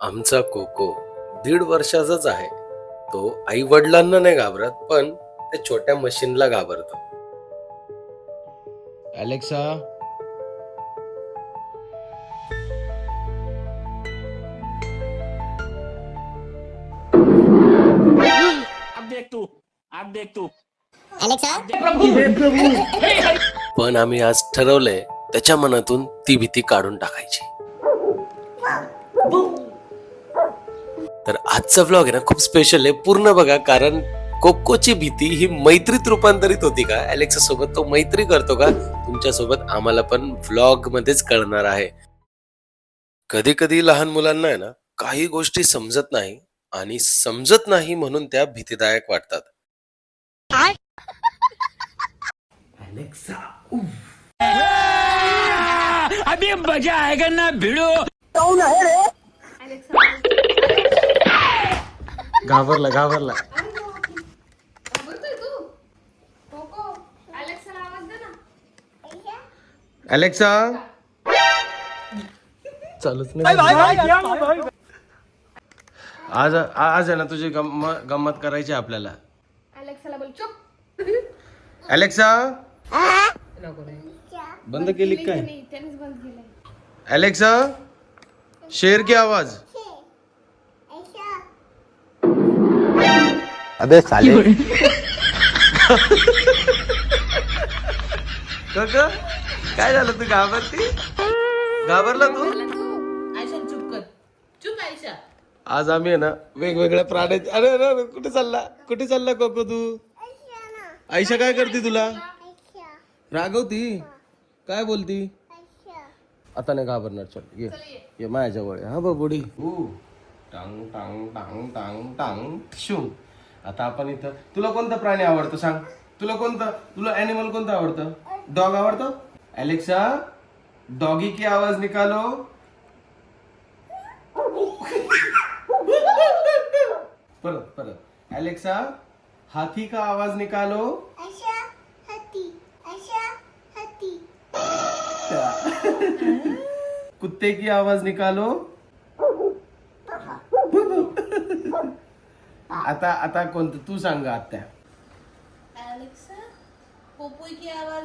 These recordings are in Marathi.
आमचा कोको 1.5 वर्षाचाच आहे. तो आई वडिलांना नाही घाबरत, पण त्या छोट्या मशीनला घाबरतो. अलेक्सा, अब देख तू, अब देख तू. अलेक्सा पण आम्ही आज ठरवलंय त्याच्या मनातून ती भीती काढून टाकायची. तर आजचा व्लॉग आहे ना खूप स्पेशल आहे, पूर्ण बघा, कारण कोकोची भीती ही मैत्रीत रूपांतरित होती का, अलेक्सा सोबत तो मैत्री करतो का, तुमच्या सोबत आम्हाला पण व्लॉग मध्येच कळणार आहे. कधी कधी लहान मुलांना आहे ना काही गोष्टी समजत नाही, आणि समजत नाही म्हणून त्या भीतीदायक वाटतात. अभी मजा आएगा ना भिड़ो. घाबरला घाबरला. घाबरतोय तू? कोको, अलेक्साला आवाज दे ना. अलेक्सा, चालूच नाही. आज आज आहे ना तुझी गंमत करायची आपल्याला. अलेक्साला बोल चुप. अलेक्सा, बंद केली काय? नाही, त्यानेच बंद केलंय. अलेक्सा, शेर की आवाज. अबे साले काय झालं, तू घाबरती? घाबरला तू? आयशा चुप कर, चुप आयशा. आज आम्ही आहे ना वेगवेगळ्या प्राण्याचे. अरे अरे अरे, कुठे चालला कोको तू? आयशा काय करते तुला? रागवती? काय बोलती? आता नाही घाबरणार. चल ये माझ्या जवळ. हा बुडी. टांग टांग टांग टांग टांग शू. आता आपण इथं, तुला कोणता प्राणी आवडतो सांग? तुला ॲनिमल कोणतं आवडतं? डॉग आवडतो? अलेक्सा, डॉगी की आवाज निकालो. परत. अलेक्सा, हाथी का आवाज निकालो. कुत्ते की आवाज निकालो. आता कोणतं तू सांग आत्या. अलेक्सा, पोपोई की आवाज.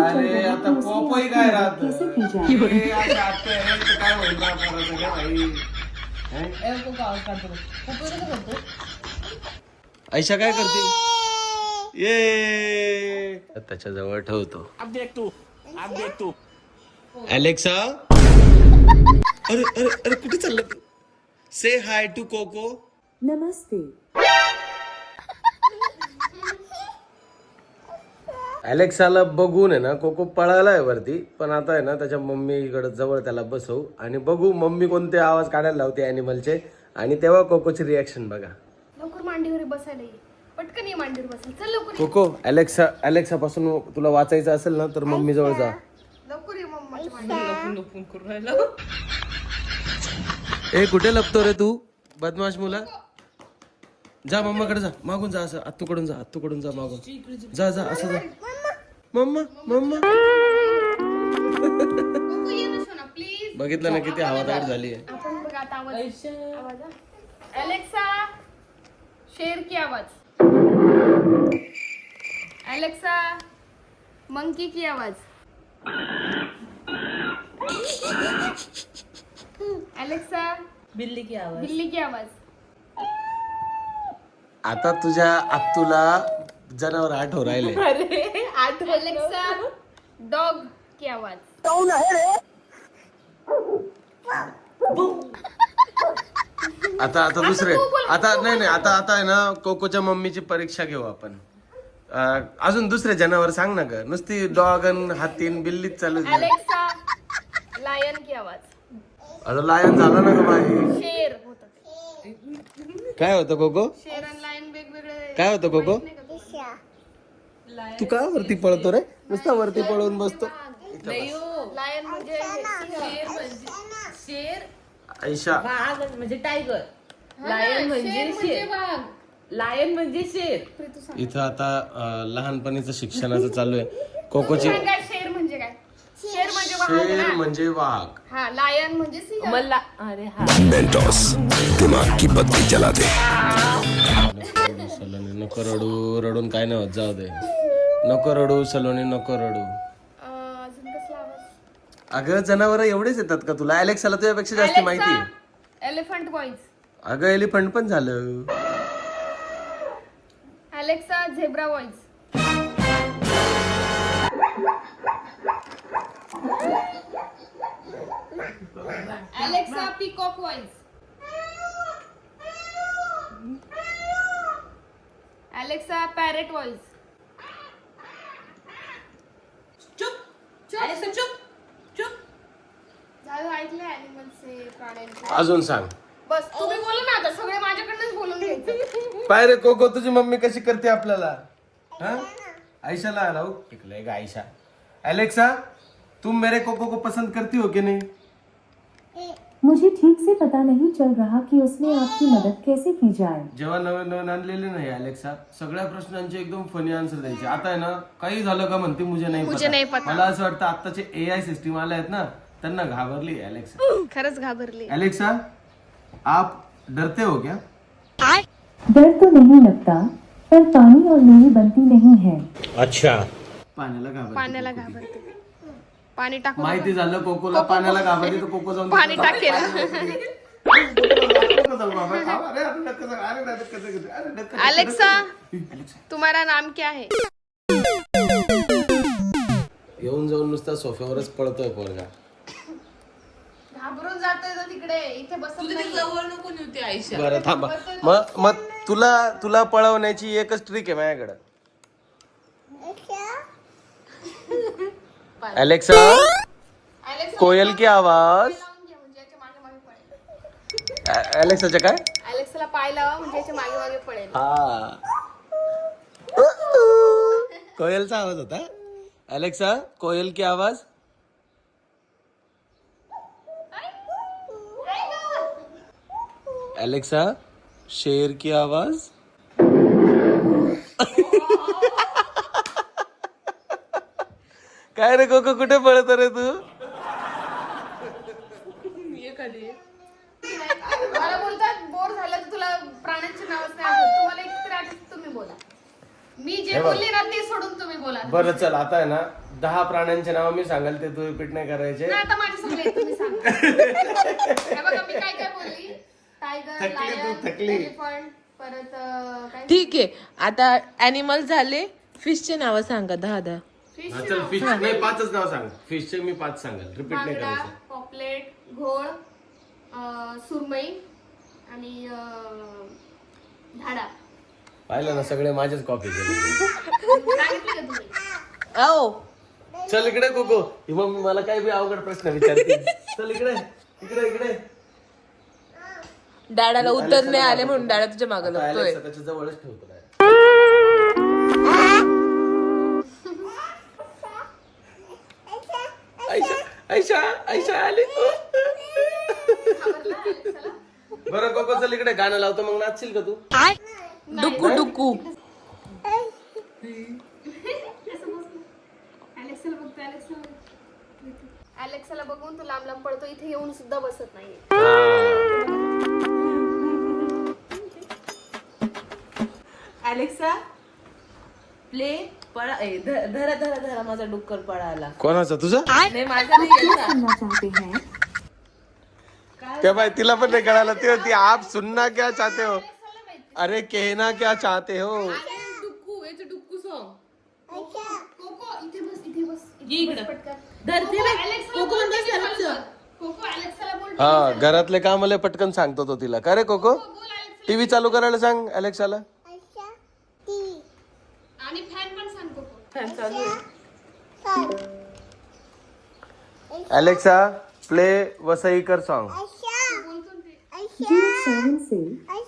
अरे आता पोपोई काय राहत काय होईल बा पोराचं काय भाई? पोपो आवाज काढतो. पोपोई कसं करतो? आयशा काय करते? ये त्याच्या जवळ ठेवतो. अब देख तू, अब देख तू. अलेक्सा, अरे अरे अरे, कुठे चालला तू? से हाय टू कोको. नमस्ते. अलेक्साला बघून आहे ना कोको पळाला आहे वरती, पण आता आहे ना त्याच्या मम्मीकडे जवळ त्याला बसवू आणि बघू मम्मी कोणते आवाज काढायला लावते अॅनिमलचे, आणि तेव्हा कोकोची रिॲक्शन बघा. लवकर मांडीवर बसायला ये. पटकन ये मांडीवर बसायला. चल लवकर ये. कोको, अलेक्सा पासून तुला वाचायचं असेल ना तर मम्मी जवळ जा. लवकर ये मम्माच्या मांडीवर. लपून करून राहिला. ए, कुठे लपतो रे तू बदमाश मुला? जा मम्माकडे जा, मागून जा, असं आत्तूकडून जा मागून. जा असं जा. मम्मा कोको ये ना सोना प्लीज. बघितलं ना किती हवादार झाली आहे. आपण बघ आता आवाज. आयशा, आवाज हा. अलेक्सा, शेर की आवाज. अलेक्सा, मंकी की आवाज. अलेक्सा, बिल्ली की आवाज. बिल्ली की आवाज. आता तुझ्या आत्तूला जनावर आठव राहिले. अरे आठवलं. अलेक्सा, डॉग की आवाज. आता दुसरे, आता नाही आता आहे ना कोकोच्या मम्मीची परीक्षा घेऊ आपण. अजून दुसरे जनावर सांग ना ग, नुसती डॉग आणि हातीन बिल्लीच चालू आहे. अलेक्सा, लायन की आवाज. आता लायन झाला ना ग बाई. शेर होतं. काय होतं कोको? शेर आणि लायन वेगवेगळे. काय होतं कोको? लायन तू का वरती पळतो रे? नुसता वरती पळून बसतो. नाही हो. लायन म्हणजे शेर म्हणजे शेर. आयशा, वाघ म्हणजे टायगर. लायन म्हणजे शेर. वाघ. लायन म्हणजे शेर. इथं आता लहानपणीचं शिक्षणाचं चालू आहे. कोकोची शेर म्हणजे काय? शेर म्हणजे शेर म्हणजे वाघ. हा लायन म्हणजे सिंह. मला अरे हा मेंटोस दिमाग की बत्ती जला दे. सलोनी नको रडू, रडून काय नाही होत, जाऊ दे. नको रडू सलोनी, नको रडू. अजून कसला आवाज? अगं जनावर एवढेच येतात का तुला? अलेक्साला तुझ्यापेक्षा जास्त माहिती आहे. Elephant voice. अगं एलिफंट पण झालं. Alexa zebra voice. Alexa peacock voice. Alexa parrot voice. झालं ऐकलं ॲनिमल्सचे, प्राण्यांचे. अजून सांग. बस तुम्ही बोला ना आता, सगळे माझ्याकडनंच बोलून घ्यायचं. पाय रे कोको, तुझी मम्मी कशी करते आपल्याला? हाँ? आयशाला आलाऊ टिकले का आयशा. एलेक्सा तुम मेरे कोको को पसंद करती हो कि नहीं? मुझे ठीक से पता नहीं चल रहा कि उसमें आपकी मदद कैसे की जाए. जेव्हा नवीन नवीन आणलेले नाही अलेक्सा, सगळ्या प्रश्नांचे एकदम फनी आन्सर द्यायचे. आता आहे ना, काही झालं का म्हणते मुझे नाही पता. मला असं वाटतं आताचे AI सिस्टीम आले आहेत ना, त्यांना घाबरली अलेक्सा. खरंच घाबरली. अलेक्सा आप डरते हो क्या? डर तो नहीं लगता, पर पानी और मेरी बनती नहीं है. पाण्याला घाबरते. पाण्याला घाबरते. पाणी टाकून माहिती झालं कोकोला पाण्याला घाबरते, तर कोको जाऊन पाणी टाकेल. अलेक्सा तुम्हारा नाम क्या है? येऊन जाऊन नुसता सोफ्यावरच पळतोय पोरगा. घाबरून जातोय तो तिकडे, इथे बसत नाही. जवळ नको नेऊ ती आयशा. बरं थांबा. मग तुला पळवण्याची एकच ट्रिक आहे माझ्याकडे. अलेक्सा कोयल की आवाज. अलेक्साच्या काय? अलेक्साला पाय लावा म्हणजे याच्या मागे मागे पडेल. हा कोयलचा आवाज होता. अलेक्सा कोयल की आवाज. अलेक्सा शेर की आवाज. काय रे कोको, कुठे पळत रे तू? मला बोलतात बोर झालं तर तुला प्राण्यांची नावच नाही आठवत. तुम्हाला एक तरी आठवत, तुम्ही बोला. मी जे बोलले ना ते सोडून तुम्ही बोला. बरं चल, आता आहे ना 10 प्राण्यांचे नाव मी सांगाल, ते तू रिपीट नाही करायचे. नाही, आता माझे सगळे तुम्ही सांगा. हे बघा मी काय काय बोलली. टायगर, लायन, एलिफंट, परत काय ठीक आहे, आता अॅनिमल झाले. फिशचे नाव सांगा 10. फिश, हा, चल फिश नाही 5च नाव सांग. फिशचे मी 5 सांगाल, रिपीट नाही बांगडा, करायचं. पॉपलेट, घोळ, सुरमई आणि धाडा. पाहिलं ना, सगळे माझेच कॉपी केले. सांगितलं का तुम्ही? ओ चल इकडे कोको, ही मम्मी मला काही बी अवघड प्रश्न विचारते. चल इकडे इकडे इकडे. डाळाला उत्तर नाही आले म्हणून डाळा तुझ्या मागे आता लागतोय. अलेक्सा त्याच्या जवळच ठेवतो काय. आयशा आयशा आली तू. बरं कोको चल इकडे, गाणं लावतो, मग नाचशील का तू? डुक्कू डुक्कू. अलेक्साला बघून तो लांब लांब पडतो, इथे येऊन सुद्धा बसत नाही. अलेक्सा प्ले पळा. धरा धरा धरा, माझा डुक्कर पळाला. कोणाचा? तुझा? नाही माझा नाही याचा. सुनना चाहते हैं. क्या भाई, तिला पण नाही कळालं. ती आप सुनना क्या चाहते हो, अरे कहना क्या चाहते हो. डुक्कू, याचं डुक्कू सॉन्ग. कोको इथे बस, इथे बस. ये इकडं. पटकन. धरते कोको, ना. अलेक्साला कोको बोल, म्हणते टिव्ही सरच. चालू कर. कोको अलेक्साला बोल, हा, घरातले कामले पटकन सांगतो तो तिला. का रे कोको, बोल अलेक्सा. टीव्ही चालू करायला सांग अलेक्साला. आणि फॅन पण सांग कोको. फॅन चालू आहे. Alexa play Vasaikar song. जून सावन से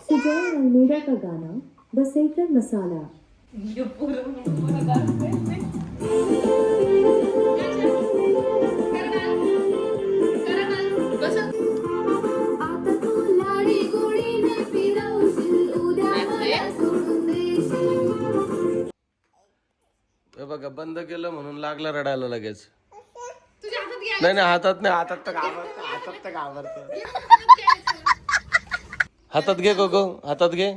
सुजैन अलमेडा का गाना वसईकर मसाला. हे बघा, बंद केलं म्हणून लागला रडायला लगेच. तुझ्या हातात घ्या नाही नाही हातात नाही, हातात तर घाबरतं, हातात तर घाबरतं. हातात घे कोको, हातात घे.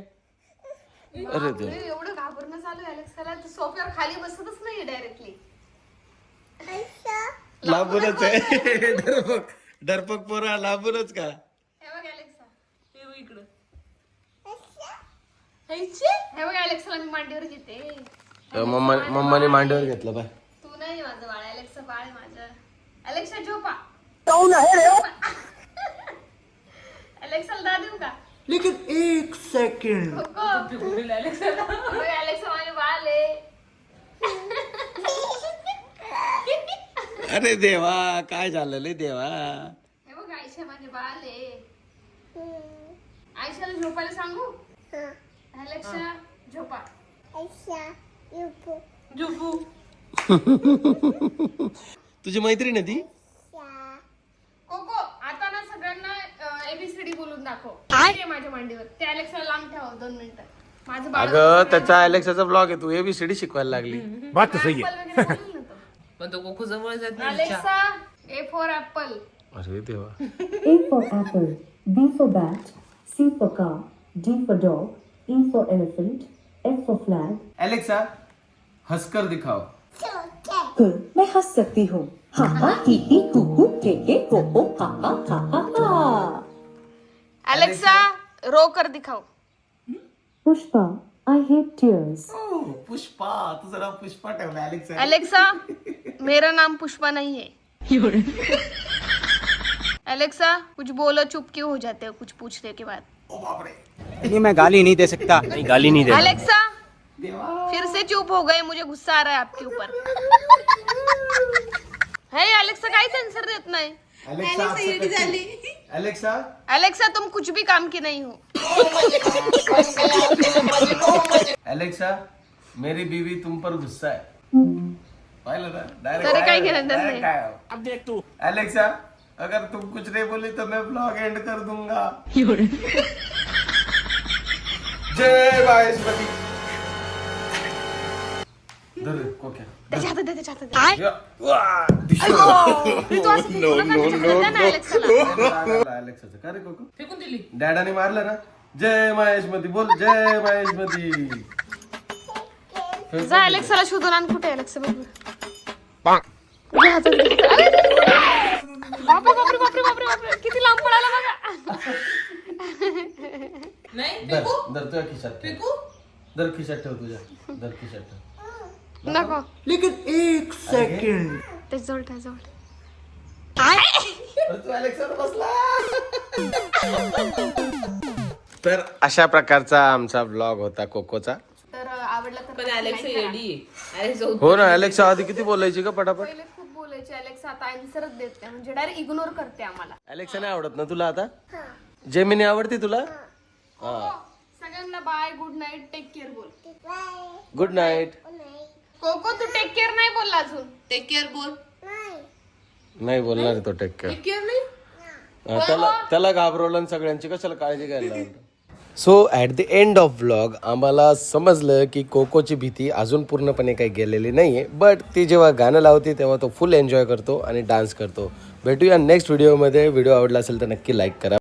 अरे देव, एवढं घाबरणं चालू आहे अलेक्साला, तू सोफ्यावर खाली बसतच नाहीये डायरेक्टली. लांबूनच आहे. डरपक पोरा लांबूनच का. हे बघ अलेक्सा, हे बघ अलेक्साला मी मांडीवर घेते. मम्माने मांडीवर घेतलं बाय. तू नाही माझं बाळ, अलेक्सा बाळ आहे माझं. अलेक्सा झोपा. अलेक्साला दाद देऊ का? लेकिन एक सेकंड अलेक्सा माझे बाळ आहे. अरे देवा, काय झालं देवा. हे बघ आयशा माझे बाळ आहे. आयशाला झोपायला सांगू? अलेक्सा झोपा. झोपू. तुझी मैत्रीण आहे ती. कोको आता ना सगळ्यांना एबीसीडी बोलून दाखव. ये माझ्या मांडीवर. ते अलेक्साला लांब ठेवा 2 मिनिटं. माझं बाळ अगं त्याचा अलेक्साचा ब्लॉग आहे, तू एबीसीडी शिकवायला लागली. पण तो कोको जवळ जात नाही. Alexa A for apple. अरे देवा. A for apple, B for bat, C for car, D for dog, E for elephant, F for flag. Alexa हंसकर दिखाओ. बिल्कुल, मैं हंस सकती हूँ. हा हा ही ही हू हू के के को को हा हा हा हा हा. अलेक्सा रो कर दिखाओ. Pushpa, I hate tears. Pushpa, तुझं नाव पुष्पा ठेवलं अलेक्सा. अलेक्सा मेरा नाम पुष्पा नहीं है. अलेक्सा कुछ बोलो, चुप क्यों हो जाते हो कुछ पूछने के बाद? नहीं, मैं गाली नहीं दे सकता. गाली नहीं दे. अलेक्सा फिर से चुप हो गए, मुझे गुस्सा आ रहा है आपके ऊपर. है अलेक्सा काही सेंसर देत नाही. अलेक्सा अलेक्सा तुम कुछ भी काम की नहीं हो. अलेक्सा मेरी बीवी तुम पर गुस्सा है. पाहिलं ना तरी काय घेणं देणं नाही. डायरेक्ट. अब देख तू. अलेक्सा अगर तुम कुछ नहीं बोली तो मैं ब्लॉग एंड कर दूंगा. जय बायस्पती. धर कोक्या. त्याच्या हातात दे, त्याच्या हातात दे. या. वा, दिसलं. तू असं फेकू नका, त्याच्या हातात दे ना अलेक्साला. अलेक्साचं का रे कोको. फेकून दिली. डॅडाने मारलं ना. जय महेशमती बोल, जय महेशमती. जा अलेक्साला शोधून आण. कुठे आहे अलेक्सा बघू. तुझ्या हातात दे. अरे, बापरे बापरे बापरे बापरे बापरे किती लांब पळाला बघा. नाही धर धर तुझ्या खिशात ठेव. धर खिशात ठेव तुझ्या. धर खिशात ठेव. नको लेकिन एक सेकंड. त्याच्याजवळ त्याजवळ. अरे तू अलेक्सावर बसला. तर अशा प्रकारचा आमचा ब्लॉग होता कोकोचा. तर आवडला तर पण अलेक्सा येडी आहे. अरे जाऊ. हो ना, अलेक्सा आधी किती बोलायची का पटापट. पहिले खूप बोलायचे अलेक्सा, आता आन्सरच देत नाही. म्हणजे डायरेक्ट इग्नोर करते आम्हाला. अलेक्सा नाही आवडत ना तुला आता. जेमिनी आवडते तुला. हा सगळ्यांना bye, good night, take care बोल. Good night. कोको तू टेक केअर नाही बोलला अजून. टेक केअर बोल. नाही बोलणार आहे तो टेक केअर. टेक केअर नाही. त्याला घाबरवलं आणि सगळ्यांची कशाला काळजी घ्यायला. So at the end of vlog आम्हाला समजलं की कोकोची भीती अजून पूर्णपणे काही गेलेली नाही आहे. बट ती जेव्हा गाणं लावते तेव्हा तो फुल एन्जॉय करतो आणि डान्स करतो. भेटूया नेक्स्ट व्हिडिओमध्ये. व्हिडिओ आवडला असेल तर नक्की लाईक करा.